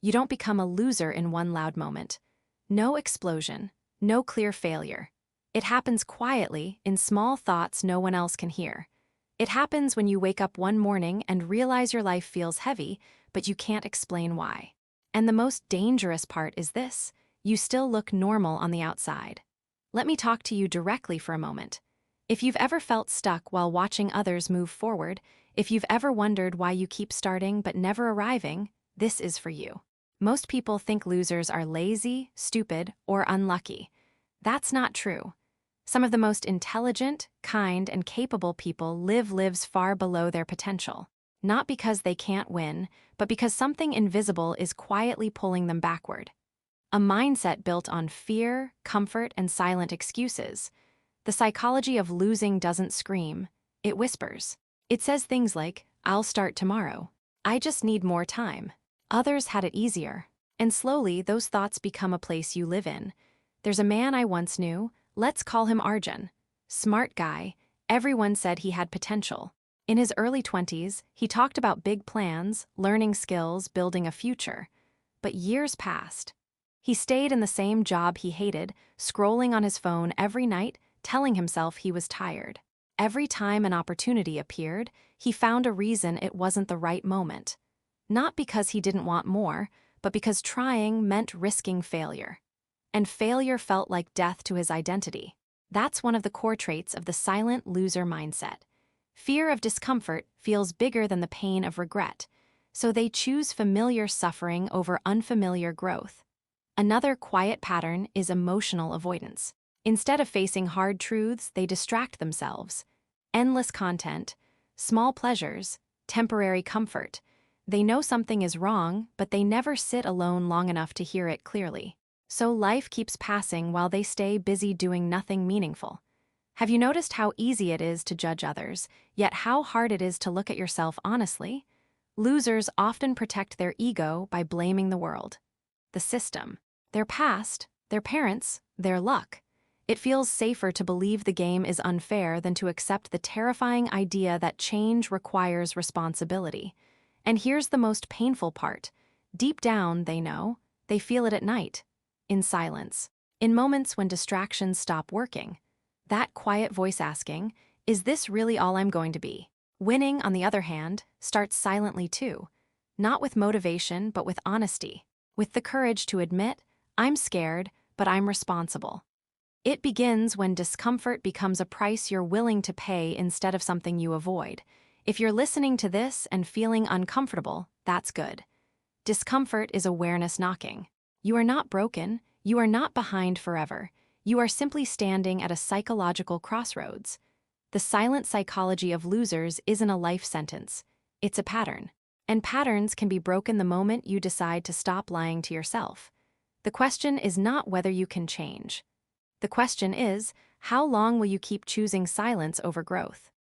You don't become a loser in one loud moment. No explosion, no clear failure. It happens quietly, in small thoughts no one else can hear. It happens when you wake up one morning and realize your life feels heavy, but you can't explain why. And the most dangerous part is this: you still look normal on the outside. Let me talk to you directly for a moment. If you've ever felt stuck while watching others move forward, if you've ever wondered why you keep starting but never arriving, this is for you. Most people think losers are lazy, stupid, or unlucky. That's not true. Some of the most intelligent, kind, and capable people live lives far below their potential. Not because they can't win, but because something invisible is quietly pulling them backward. A mindset built on fear, comfort, and silent excuses. The psychology of losing doesn't scream, it whispers. It says things like, "I'll start tomorrow. I just need more time. Others had it easier." And slowly, those thoughts become a place you live in. There's a man I once knew, let's call him Arjun. Smart guy, everyone said he had potential. In his early 20s, he talked about big plans, learning skills, building a future. But years passed. He stayed in the same job he hated, scrolling on his phone every night, telling himself he was tired. Every time an opportunity appeared, he found a reason it wasn't the right moment. Not because he didn't want more, but because trying meant risking failure. And failure felt like death to his identity. That's one of the core traits of the silent loser mindset. Fear of discomfort feels bigger than the pain of regret, so they choose familiar suffering over unfamiliar growth. Another quiet pattern is emotional avoidance. Instead of facing hard truths, they distract themselves. Endless content, small pleasures, temporary comfort. They know something is wrong, but they never sit alone long enough to hear it clearly. So life keeps passing while they stay busy doing nothing meaningful. Have you noticed how easy it is to judge others, yet how hard it is to look at yourself honestly? Losers often protect their ego by blaming the world, the system, their past, their parents, their luck. It feels safer to believe the game is unfair than to accept the terrifying idea that change requires responsibility. And here's the most painful part. Deep down, they know, they feel it at night, in silence, in moments when distractions stop working. That quiet voice asking, "Is this really all I'm going to be?" Winning, on the other hand, starts silently too, not with motivation but with honesty, with the courage to admit, "I'm scared, but I'm responsible." It begins when discomfort becomes a price you're willing to pay instead of something you avoid. If you're listening to this and feeling uncomfortable, that's good. Discomfort is awareness knocking. You are not broken, you are not behind forever. You are simply standing at a psychological crossroads. The silent psychology of losers isn't a life sentence, it's a pattern. And patterns can be broken the moment you decide to stop lying to yourself. The question is not whether you can change. The question is, how long will you keep choosing silence over growth?